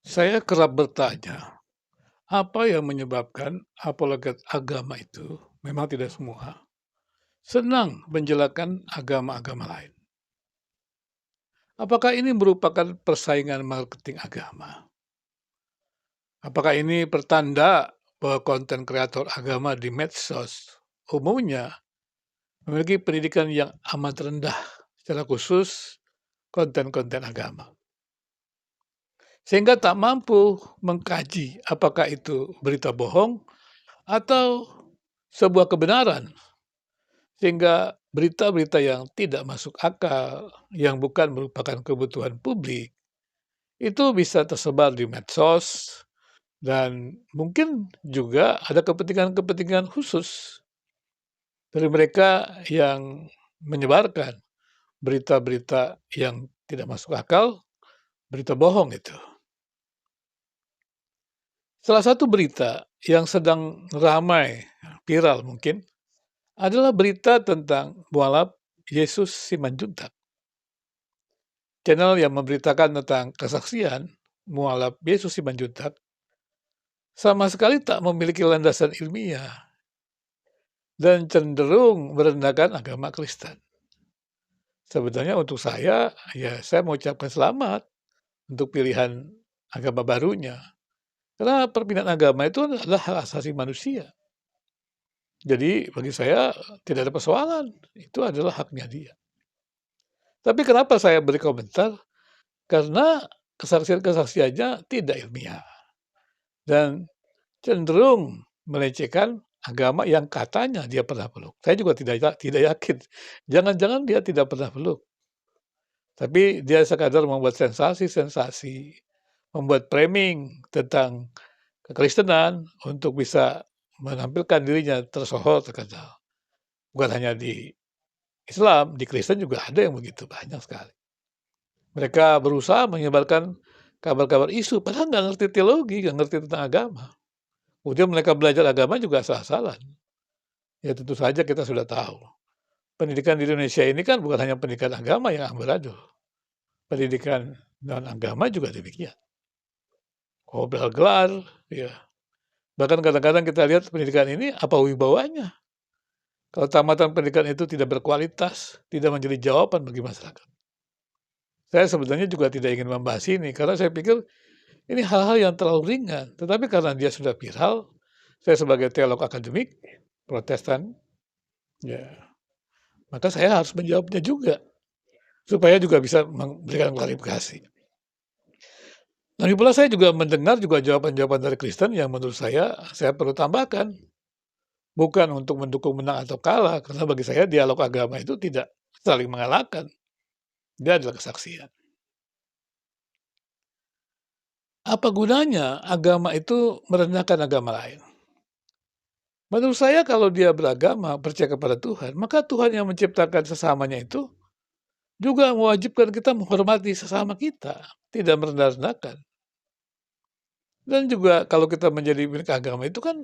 Saya kerap bertanya, apa yang menyebabkan apologet agama itu, memang tidak semua, senang menjelaskan agama-agama lain? Apakah ini merupakan persaingan marketing agama? Apakah ini pertanda bahwa konten kreator agama di medsos umumnya memiliki pendidikan yang amat rendah, secara khusus konten-konten agama, sehingga tak mampu mengkaji apakah itu berita bohong atau sebuah kebenaran, sehingga berita-berita yang tidak masuk akal, yang bukan merupakan kebutuhan publik, itu bisa tersebar di medsos dan mungkin juga ada kepentingan-kepentingan khusus dari mereka yang menyebarkan berita-berita yang tidak masuk akal, berita bohong itu. Salah satu berita yang sedang ramai, viral mungkin, adalah berita tentang mualaf Yesus Simanjuntak. Channel yang memberitakan tentang kesaksian mualaf Yesus Simanjuntak sama sekali tak memiliki landasan ilmiah dan cenderung merendahkan agama Kristen. Sebenarnya untuk saya, ya saya mengucapkan selamat untuk pilihan agama barunya. Karena perpindahan agama itu adalah hak asasi manusia. Jadi bagi saya tidak ada persoalan, itu adalah haknya dia. Tapi kenapa saya beri komentar? Karena kesaksian-kesaksiannya tidak ilmiah dan cenderung melecehkan agama yang katanya dia pernah peluk. Saya juga tidak yakin, jangan-jangan dia tidak pernah peluk, tapi dia sekadar membuat sensasi-sensasi, membuat framing tentang kekristenan untuk bisa menampilkan dirinya tersohor, terkenal. Bukan hanya di Islam, di Kristen juga ada yang begitu, banyak sekali. Mereka berusaha menyebarkan kabar-kabar isu, padahal nggak ngerti teologi, nggak ngerti tentang agama. Kemudian mereka belajar agama juga asal-asalan. Ya tentu saja kita sudah tahu, pendidikan di Indonesia ini kan bukan hanya pendidikan agama yang amburadul, pendidikan non-agama juga demikian. Gelar, ya. Bahkan kadang-kadang kita lihat pendidikan ini apa wibawanya, kalau tamatan pendidikan itu tidak berkualitas, tidak menjadi jawaban bagi masyarakat. Saya sebenarnya juga tidak ingin membahas ini, karena saya pikir ini hal-hal yang terlalu ringan, tetapi karena dia sudah viral, saya sebagai teolog akademik, Protestan, ya maka saya harus menjawabnya juga, supaya juga bisa memberikan klarifikasi. Lagi pula saya juga mendengar juga jawaban-jawaban dari Kristen yang menurut saya perlu tambahkan. Bukan untuk mendukung menang atau kalah, karena bagi saya dialog agama itu tidak saling mengalahkan, dia adalah kesaksian. Apa gunanya agama itu merendahkan agama lain? Menurut saya kalau dia beragama, percaya kepada Tuhan, maka Tuhan yang menciptakan sesamanya itu juga mewajibkan kita menghormati sesama kita, tidak merendah-rendahkan. Dan juga kalau kita menjadi milik agama itu kan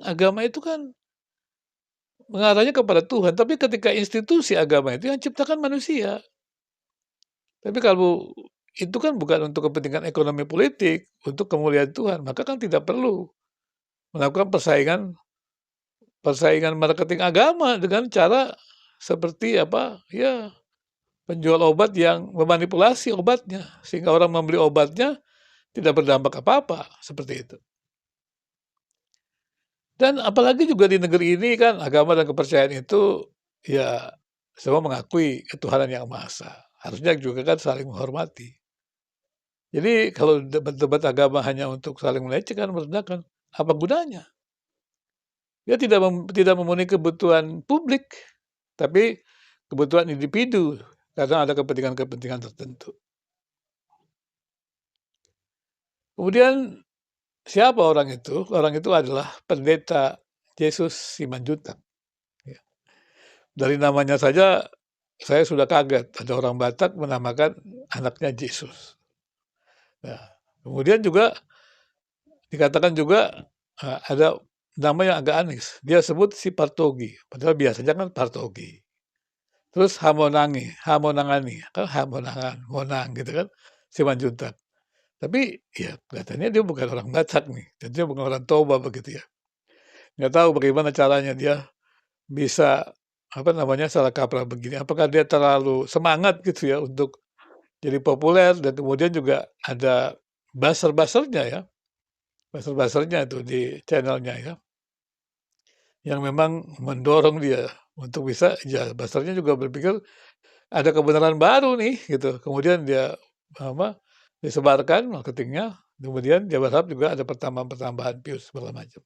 mengarahnya kepada Tuhan, tapi ketika institusi agama itu yang ciptakan manusia. Tapi kalau itu kan bukan untuk kepentingan ekonomi politik, untuk kemuliaan Tuhan, maka kan tidak perlu melakukan persaingan persaingan marketing agama dengan cara seperti apa, ya penjual obat yang memanipulasi obatnya, sehingga orang membeli obatnya tidak berdampak apa-apa, seperti itu. Dan apalagi juga di negeri ini kan agama dan kepercayaan itu, ya semua mengakui ketuhanan Yang Maha Esa, harusnya juga kan saling menghormati. Jadi kalau debat-debat agama hanya untuk saling melecehkan, merendahkan, apa gunanya? Dia tidak memenuhi kebutuhan publik, tapi kebutuhan individu, karena ada kepentingan-kepentingan tertentu. Kemudian siapa orang itu? Orang itu adalah pendeta Yesus Simanjuntak, ya. Dari namanya saja saya sudah kaget, ada orang Batak menamakan anaknya Yesus. Nah, kemudian juga dikatakan juga, ada nama yang agak aneh, dia sebut si Partogi, padahal biasanya kan Partogi. Terus Hamonangani, kan Hamonangan, Monang gitu kan, Simanjuntak. Tapi ya kelihatannya dia bukan orang Batak nih, dan dia bukan orang Toba begitu ya. Nggak tahu bagaimana caranya dia bisa, apa namanya, salah kaprah begini. Apakah dia terlalu semangat gitu ya untuk jadi populer dan kemudian juga ada buzzer-buzzer-nya ya, buzzer-buzzer-nya tuh di channel-nya ya, yang memang mendorong dia untuk bisa ya buzzer-nya juga berpikir ada kebenaran baru nih gitu, kemudian dia apa, disebarkan marketing-nya, kemudian dia berharap juga ada pertambahan-pertambahan views segala macam.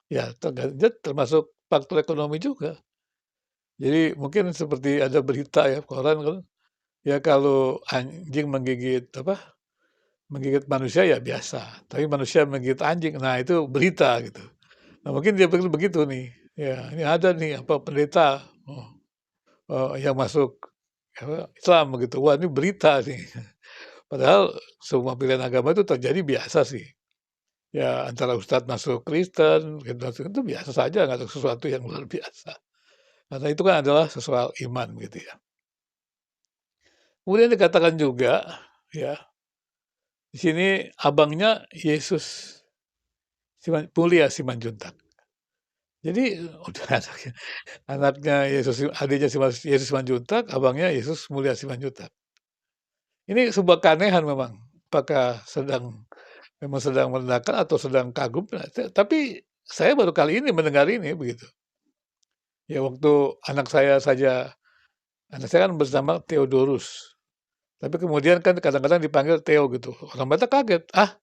Ya dia termasuk faktor ekonomi juga. Jadi mungkin seperti ada berita ya koran kan, ya kalau anjing menggigit apa, menggigit manusia ya biasa, tapi manusia menggigit anjing, nah itu berita gitu. Nah mungkin dia pikir begitu nih, ya ini ada nih apa pendeta, yang masuk apa, Islam begitu, wah ini berita nih. Padahal semua pilihan agama itu terjadi biasa sih. Ya antara ustadz masuk Kristen, itu biasa saja, nggak ada sesuatu yang luar biasa. Karena itu kan adalah soal iman gitu ya. Kemudian dikatakan juga, ya, di sini abangnya Yesus Mulia Simanjuntak. Jadi udah anaknya Yesus, adiknya Yesus Simanjuntak, abangnya Yesus Mulia Simanjuntak. Ini sebuah keanehan memang. Apakah memang sedang merendahkan atau sedang kagum? Nah, tapi saya baru kali ini mendengar ini begitu. Ya waktu anak saya saja, anak saya kan bernama Theodorus. Tapi kemudian kan kadang-kadang dipanggil Theo gitu. Orang Batak kaget, "Ah,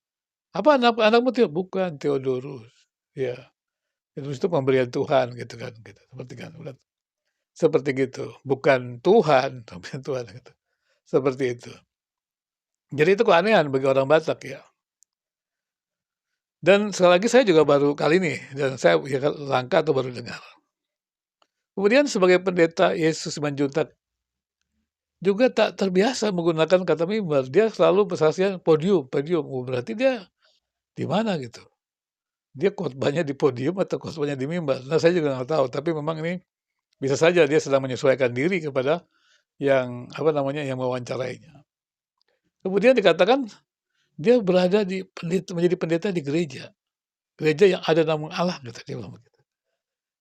apa anakmu Theo?" "Bukan, Theodorus." Ya, itu pemberian Tuhan gitu kan, gitu. Seperti gitu, bukan Tuhan, tapi Tuhan gitu. Seperti itu. Jadi itu keanehan bagi orang Batak ya. Dan sekali lagi saya juga baru kali ini dan saya ya langka atau baru dengar. Kemudian sebagai pendeta Yesus Simanjuntak juga tak terbiasa menggunakan kata mimbar. Dia selalu bersaksian podium, podium. Oh, berarti dia di mana gitu? Dia khotbahnya di podium atau khotbahnya di mimbar? Nah, saya juga nggak tahu, tapi memang ini bisa saja dia sedang menyesuaikan diri kepada yang, apa namanya, yang mewawancarainya. Kemudian dikatakan dia berada menjadi pendeta di gereja. Gereja yang ada nama Allah, kata dia bilang begitu.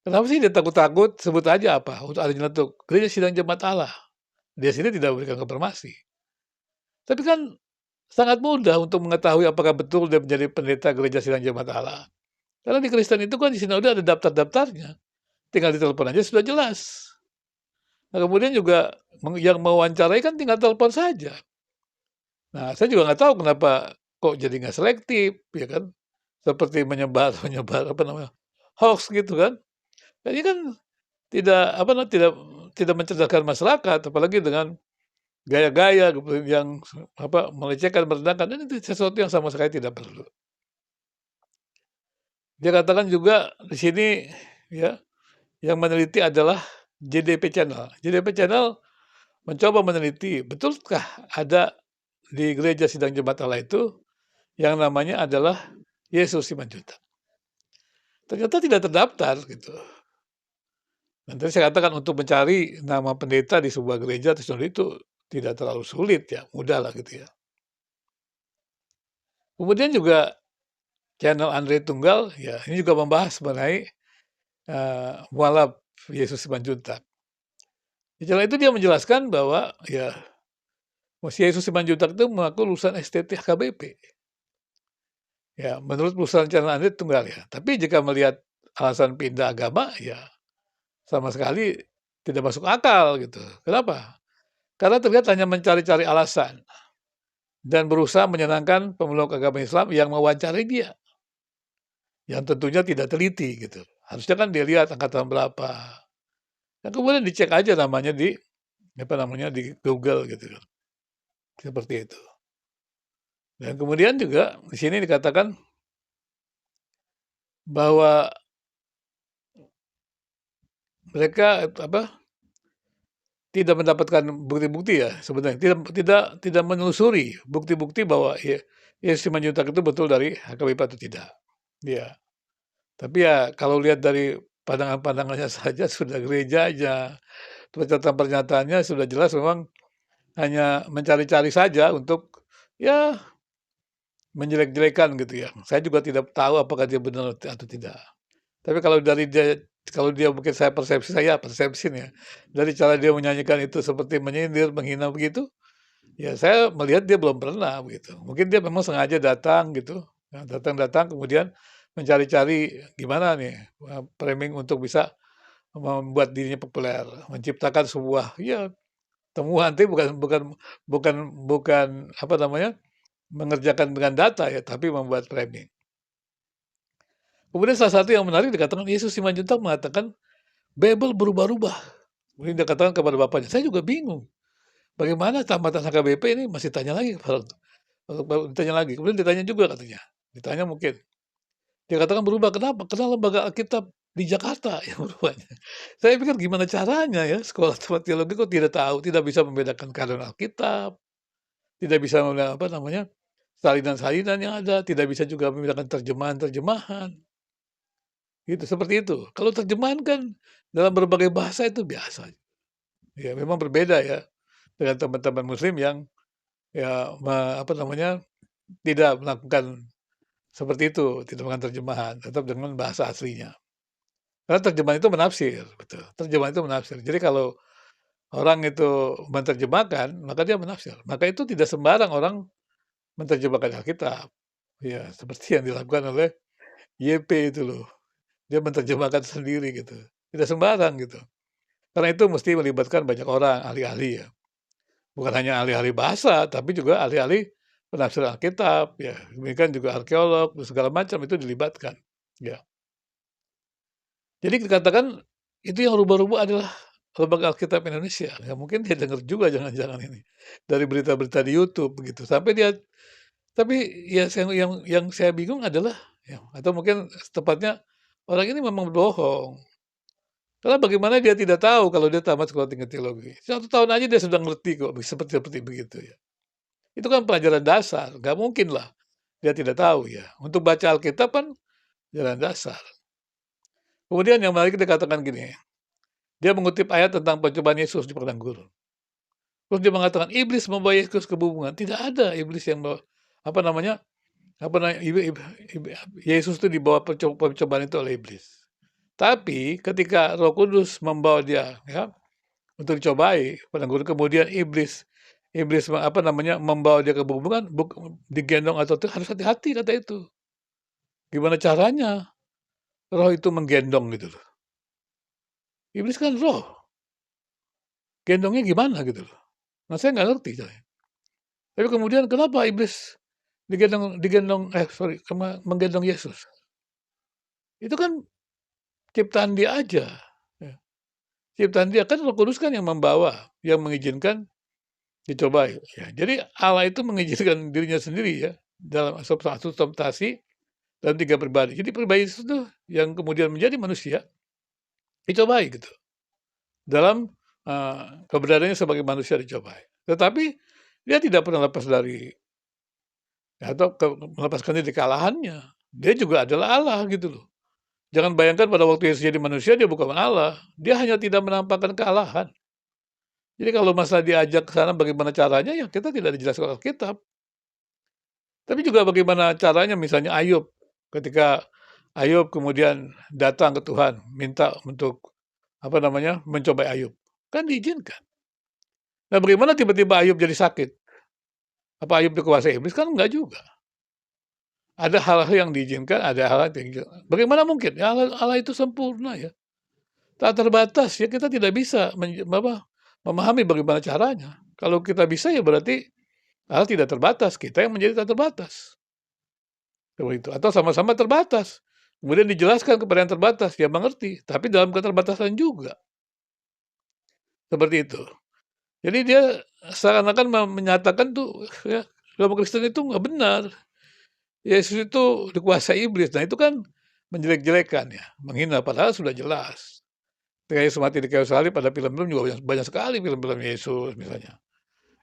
Kenapa sih dia takut-takut? Sebut aja apa, untuk ada nyeletuk, Gereja Sidang Jemaat Allah. Dia sini tidak memberikan konfirmasi. Tapi kan sangat mudah untuk mengetahui apakah betul dia menjadi pendeta Gereja Sidang Jemaat Allah. Karena di Kristen itu kan di sinode ada daftar-daftarnya. Tinggal ditelepon aja sudah jelas. Nah, kemudian juga yang mewawancarai kan tinggal telepon saja. Nah, saya juga nggak tahu kenapa kok jadi nggak selektif, ya kan? Seperti menyebar menyebar apa namanya, hoax gitu kan. Jadi kan tidak apa namanya, tidak mencerdaskan masyarakat, apalagi dengan gaya-gaya yang apa, melecehkan, merendahkan, dan itu sesuatu yang sama sekali tidak perlu. Dia katakan juga di sini ya, yang meneliti adalah JDP Channel. JDP Channel mencoba meneliti, betulkah ada di Gereja Sidang Jemaat Allah itu yang namanya adalah Yesus Simanjuntak. Ternyata tidak terdaftar gitu. Dan tadi saya katakan untuk mencari nama pendeta di sebuah gereja atau sinode itu tidak terlalu sulit ya, mudah lah gitu ya. Kemudian juga channel Andre Tunggal, ya ini juga membahas mengenai mualaf Yesus Simanjuntak. Di channel itu dia menjelaskan bahwa ya Yesus Simanjuntak itu mengaku lulusan STT HKBP. Ya, menurut perusahaan channel Andre Tunggal ya. Tapi jika melihat alasan pindah agama, ya sama sekali tidak masuk akal gitu. Kenapa? Karena terlihat hanya mencari-cari alasan dan berusaha menyenangkan pemeluk agama Islam yang mewawancarai dia, yang tentunya tidak teliti gitu. Harusnya kan dia lihat angkatan berapa. Dan kemudian dicek aja namanya di apa namanya di Google gitu kan. Seperti itu. Dan kemudian juga di sini dikatakan bahwa mereka apa tidak mendapatkan bukti-bukti ya sebenarnya, tidak menelusuri bukti-bukti bahwa ya Yesus Simanjuntak itu betul dari HKBP atau tidak. Ya. Tapi ya kalau lihat dari pandangan-pandangannya saja sudah gerejanya, pernyataan-pernyataannya sudah jelas memang hanya mencari-cari saja untuk ya menjelek-jelekan gitu ya. Saya juga tidak tahu apakah dia benar atau tidak. Tapi kalau dia mungkin persepsi nih ya, dari cara dia menyanyikan itu seperti menyindir, menghina begitu, ya saya melihat dia belum pernah begitu. Mungkin dia memang sengaja datang gitu, datang-datang kemudian mencari-cari gimana nih, framing untuk bisa membuat dirinya populer, menciptakan sebuah ya temuan, tapi bukan apa namanya, mengerjakan dengan data ya, tapi membuat framing. Kemudian salah satu yang menarik dikatakan Yesus Simanjuntak mengatakan, "Babel berubah-ubah." Kemudian dia katakan kepada bapaknya, saya juga bingung, bagaimana tamatan HKBP ini masih tanya lagi ditanya lagi, kemudian ditanya juga katanya, ditanya mungkin, dia katakan berubah, kenapa? Karena lembaga Alkitab di Jakarta yang berubahnya. Saya pikir gimana caranya ya sekolah tempat teologi kok tidak tahu, tidak bisa membedakan kanon Alkitab, tidak bisa apa namanya, salinan-salinan yang ada, tidak bisa juga membedakan terjemahan-terjemahan. Gitu, seperti itu. Kalau terjemahan kan dalam berbagai bahasa itu biasa. Ya memang berbeda ya dengan teman-teman muslim yang ya apa namanya, tidak melakukan seperti itu, tidak melakukan terjemahan, tetap dengan bahasa aslinya. Karena terjemahan itu menafsir, betul. Terjemahan itu menafsir. Jadi kalau orang itu menerjemahkan, maka dia menafsir. Maka itu tidak sembarang orang menerjemahkan Alkitab. Ya, seperti yang dilakukan oleh YP itu loh. Dia menerjemahkan sendiri gitu. Tidak sembarang gitu. Karena itu mesti melibatkan banyak orang, ahli-ahli ya. Bukan hanya ahli-ahli bahasa, tapi juga ahli-ahli penafsiran Alkitab, ya. Demikian juga arkeolog, segala macam itu dilibatkan, ya. Jadi dikatakan itu yang rubah-rubah adalah Lembaga Alkitab Indonesia. Ya mungkin dia dengar juga jangan-jangan ini dari berita-berita di YouTube begitu. Tapi ya yang saya bingung adalah ya atau mungkin tepatnya orang ini memang berbohong. Karena bagaimana dia tidak tahu kalau dia tamat sekolah tinggi teologi. 1 tahun aja dia sudah ngerti kok seperti begitu ya. Itu kan pelajaran dasar, nggak mungkin lah dia tidak tahu ya. Untuk baca Alkitab kan pelajaran dasar. Kemudian yang menarik dikatakan gini, dia mengutip ayat tentang percobaan Yesus di padang gurun. Terus dia mengatakan iblis membawa Yesus ke bubungan. Tidak ada iblis yang bawa, apa namanya? Yesus itu dibawa percobaan itu oleh iblis. Tapi ketika Roh Kudus membawa dia ya untuk dicobai padang gurun, kemudian iblis apa namanya membawa dia ke bubungan, digendong atau harus hati-hati kata itu. Gimana caranya roh itu menggendong gitu loh. Iblis kan roh. Gendongnya gimana gitu loh. Nah saya nggak ngerti saya. Tapi kemudian kenapa iblis menggendong Yesus? Itu kan ciptaan dia aja. Ya. Ciptaan dia kan Roh Kudus kan yang membawa, yang mengizinkan dicobai. Ya. Jadi Allah itu mengizinkan dirinya sendiri ya dalam substansi dalam 3 pribadi. Jadi pribadi itu yang kemudian menjadi manusia dicobai gitu. Dalam keberadaannya sebagai manusia dicobai. Tetapi dia tidak pernah lepas dari atau melepaskan diri kekalahannya. Dia juga adalah Allah gitu loh. Jangan bayangkan pada waktu Yesus jadi manusia dia bukan Allah. Dia hanya tidak menampakkan kekalahan. Jadi kalau masalah diajak ke sana bagaimana caranya ya kita tidak dijelaskan Alkitab. Tapi juga bagaimana caranya misalnya Ayub. Ketika Ayub kemudian datang ke Tuhan minta untuk apa namanya mencobai Ayub. Kan diizinkan. Nah bagaimana tiba-tiba Ayub jadi sakit? Apa Ayub dikuasai iblis? Kan enggak juga. Ada hal-hal yang diizinkan, ada hal-hal yang diizinkan. Bagaimana mungkin? Ya Allah itu sempurna ya. Tak terbatas ya kita tidak bisa memahami bagaimana caranya. Kalau kita bisa ya berarti Allah tidak terbatas, kita yang menjadi tak terbatas. Seperti itu. Atau sama-sama terbatas. Kemudian dijelaskan kepada yang terbatas, ya mengerti. Tapi dalam keterbatasan juga. Seperti itu. Jadi dia seakan-akan menyatakan tuh ya agama Kristen itu nggak benar. Yesus itu dikuasai iblis. Nah itu kan menjelek-jelekan ya, menghina padahal sudah jelas. Ketika Yesus mati di kayu salib pada film-film juga banyak sekali film-film Yesus misalnya.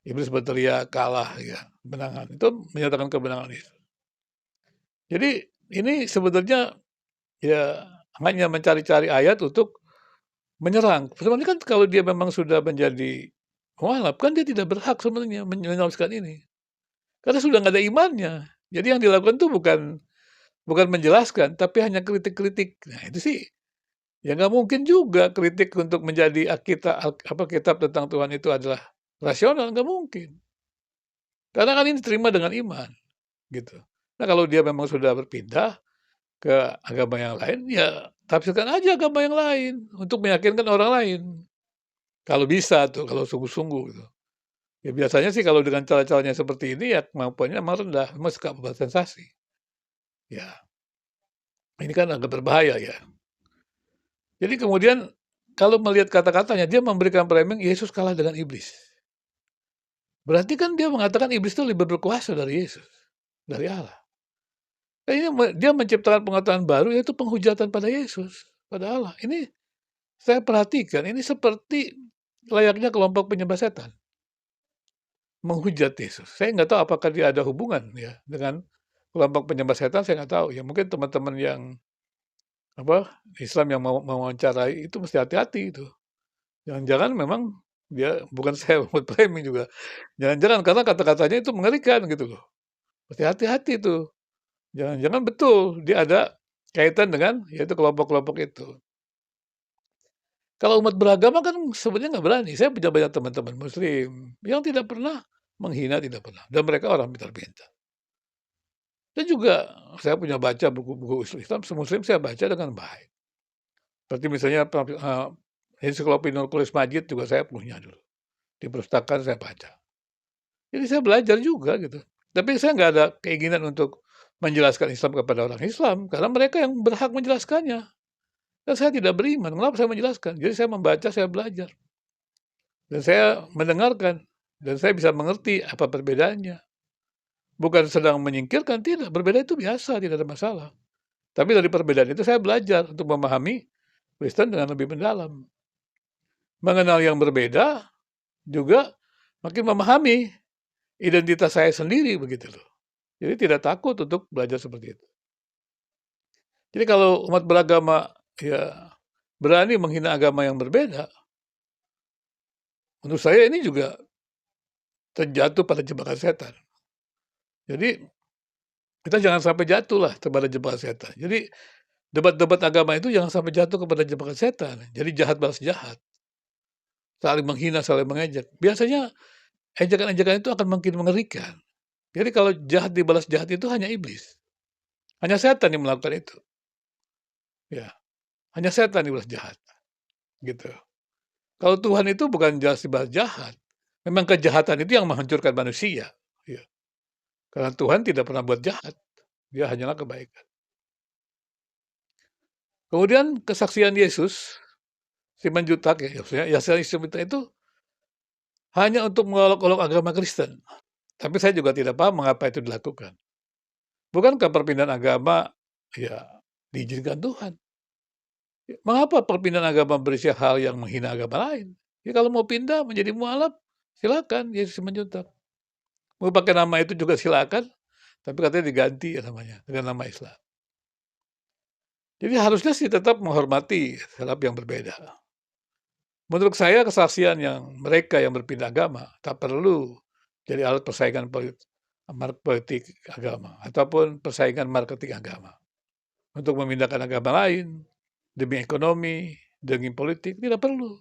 Iblis berteriak kalah ya, kemenangan. Itu menyatakan kemenangan Yesus. Jadi ini sebenarnya ya hanya mencari-cari ayat untuk menyerang. Sebenarnya kan kalau dia memang sudah menjadi mualaf kan dia tidak berhak sebenarnya meneruskan ini. Karena sudah nggak ada imannya. Jadi yang dilakukan tuh bukan menjelaskan, tapi hanya kritik-kritik. Nah, itu sih ya nggak mungkin juga kritik untuk menjadi kitab tentang Tuhan itu adalah rasional, nggak mungkin. Karena kan ini diterima dengan iman, gitu. Nah, kalau dia memang sudah berpindah ke agama yang lain, ya tafsirkan aja agama yang lain untuk meyakinkan orang lain. Kalau bisa tuh, kalau sungguh-sungguh gitu. Ya biasanya sih kalau dengan cara-caranya seperti ini ya kemampuannya memang rendah, memang suka membuat sensasi. Ya, ini kan agak berbahaya ya. Jadi kemudian kalau melihat kata-katanya, dia memberikan framing Yesus kalah dengan iblis. Berarti kan dia mengatakan iblis itu lebih berkuasa dari Yesus, dari Allah. Kayaknya dia menciptakan pengetahuan baru yaitu penghujatan pada Yesus, pada Allah. Ini saya perhatikan, ini seperti layaknya kelompok penyembah setan, menghujat Yesus. Saya nggak tahu apakah dia ada hubungan ya dengan kelompok penyembah setan, saya nggak tahu. Ya mungkin teman-teman yang Islam yang mau mewawancarai itu mesti hati-hati itu. Jangan-jangan memang dia bukan saya membuat framing juga. Jangan-jangan karena kata-katanya itu mengerikan gitu loh. Mesti hati-hati tuh. Jangan-jangan betul dia ada kaitan dengan yaitu kelompok-kelompok itu. Kalau umat beragama kan sebenarnya nggak berani. Saya punya banyak teman-teman muslim yang tidak pernah menghina, tidak pernah. Dan mereka orang pintar-pintar. Dan juga saya punya baca buku-buku Islam, muslim saya baca dengan baik. Seperti misalnya Ensiklopedia Nurul Majid juga saya punya dulu. Di perpustakaan saya baca. Jadi saya belajar juga gitu. Tapi saya nggak ada keinginan untuk menjelaskan Islam kepada orang Islam, karena mereka yang berhak menjelaskannya. Dan saya tidak beriman, kenapa saya menjelaskan? Jadi saya membaca, saya belajar. Dan saya mendengarkan, dan saya bisa mengerti apa perbedaannya. Bukan sedang menyingkirkan, tidak. Berbeda itu biasa, tidak ada masalah. Tapi dari perbedaan itu saya belajar untuk memahami Kristen dengan lebih mendalam. Mengenal yang berbeda, juga makin memahami identitas saya sendiri begitu loh. Jadi tidak takut untuk belajar seperti itu. Jadi kalau umat beragama ya berani menghina agama yang berbeda, menurut saya ini juga terjatuh pada jebakan setan. Jadi kita jangan sampai jatuh lah kepada jebakan setan. Jadi debat-debat agama itu jangan sampai jatuh kepada jebakan setan. Jadi jahat balas jahat, saling menghina, saling mengejek. Biasanya ejekan-ejekan itu akan makin mengerikan. Jadi kalau jahat dibalas jahat itu hanya iblis. Hanya setan yang melakukan itu. Ya, hanya setan yang dibalas jahat. Gitu. Kalau Tuhan itu bukan jahat dibalas jahat. Memang kejahatan itu yang menghancurkan manusia. Ya. Karena Tuhan tidak pernah buat jahat. Dia hanyalah kebaikan. Kemudian kesaksian Yesus, Simanjuntak ya, Yesus itu hanya untuk mengolok-olok agama Kristen. Tapi saya juga tidak paham mengapa itu dilakukan. Bukankah perpindahan agama ya diizinkan Tuhan? Mengapa perpindahan agama berisi hal yang menghina agama lain? Ya kalau mau pindah menjadi mualaf, silakan Yesus Simanjuntak. Mau pakai nama itu juga silakan, tapi katanya diganti ya namanya dengan nama Islam. Jadi harusnya sih tetap menghormati setiap yang berbeda. Menurut saya kesaksian yang mereka yang berpindah agama tak perlu jadi alat persaingan politik agama ataupun persaingan marketing agama. Untuk memindahkan agama lain demi ekonomi, demi politik tidak perlu.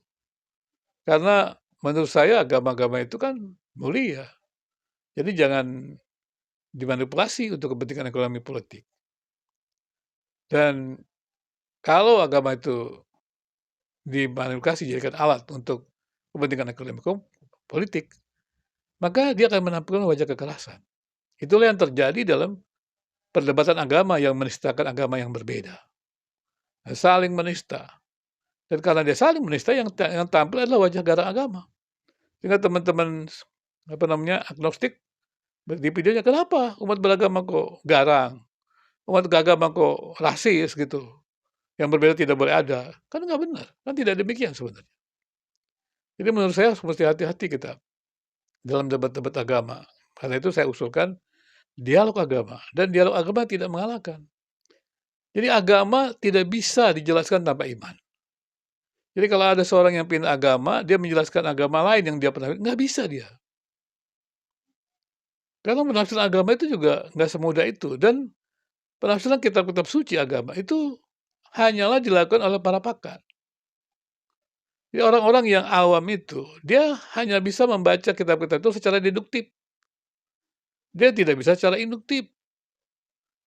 Karena menurut saya agama-agama itu kan mulia. Jadi jangan dimanipulasi untuk kepentingan ekonomi politik. Dan kalau agama itu dimanipulasi jadikan alat untuk kepentingan ekonomi politik, maka dia akan menampilkan wajah kekerasan. Itulah yang terjadi dalam perdebatan agama yang menistakan agama yang berbeda. Saling menista. Dan karena dia saling menista, yang tampil adalah wajah garang agama. Sehingga teman-teman agnostik di videonya, kenapa umat beragama kok garang? Umat beragama kok rasis gitu? Yang berbeda tidak boleh ada. Kan nggak benar. Kan tidak demikian sebenarnya. Jadi menurut saya mesti hati-hati kita dalam debat-debat agama. Karena itu saya usulkan dialog agama. Dan dialog agama tidak mengalahkan. Jadi agama tidak bisa dijelaskan tanpa iman. Jadi kalau ada seorang yang pindah agama, dia menjelaskan agama lain yang dia pernah, nggak bisa dia. Karena penafsiran agama itu juga nggak semudah itu, dan penafsiran kitab-kitab suci agama itu hanyalah dilakukan oleh para pakar. Jadi orang-orang yang awam itu, dia hanya bisa membaca kitab-kitab itu secara deduktif. Dia tidak bisa secara induktif.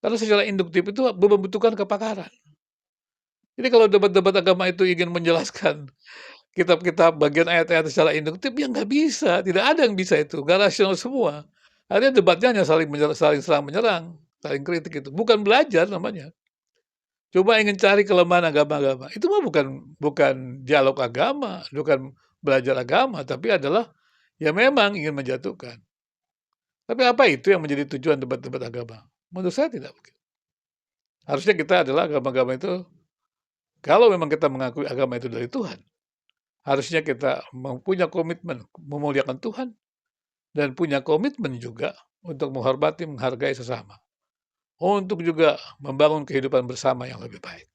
Karena secara induktif itu membutuhkan kepakaran. Jadi kalau debat-debat agama itu ingin menjelaskan kitab-kitab bagian ayat-ayat secara induktif, ya nggak bisa, tidak ada yang bisa itu, nggak rasional semua. Akhirnya debatnya hanya saling serang-menyerang, saling kritik itu, bukan belajar namanya. Coba ingin cari kelemahan agama-agama, itu mah bukan bukan dialog agama, bukan belajar agama, tapi adalah ya memang ingin menjatuhkan. Tapi apa itu yang menjadi tujuan debat-debat agama? Menurut saya tidak begitu. Harusnya kita adalah agama-agama itu, kalau memang kita mengakui agama itu dari Tuhan, harusnya kita mempunyai komitmen memuliakan Tuhan dan punya komitmen juga untuk menghormati, menghargai sesama. Untuk juga membangun kehidupan bersama yang lebih baik.